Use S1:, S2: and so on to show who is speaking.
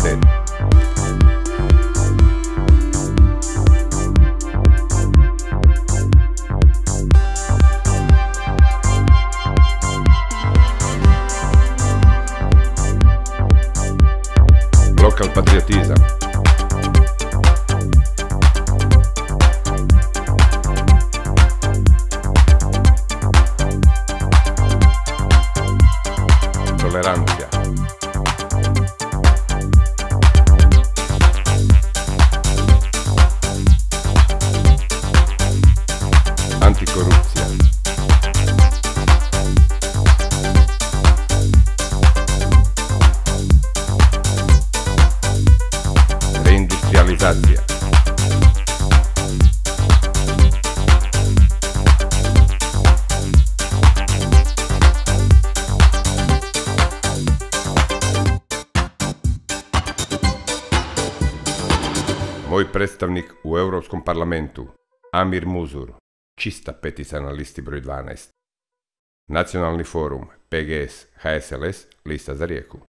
S1: kvalitet. Lokal patriotizam. Tolerancija. Antikorupcija. Reindustrializacija. Moj predstavnik u Europskom parlamentu, Amir Muzur, čista petica na listi broj 12. Nacionalni forum, PGS, HSLS, lista za Rijeku.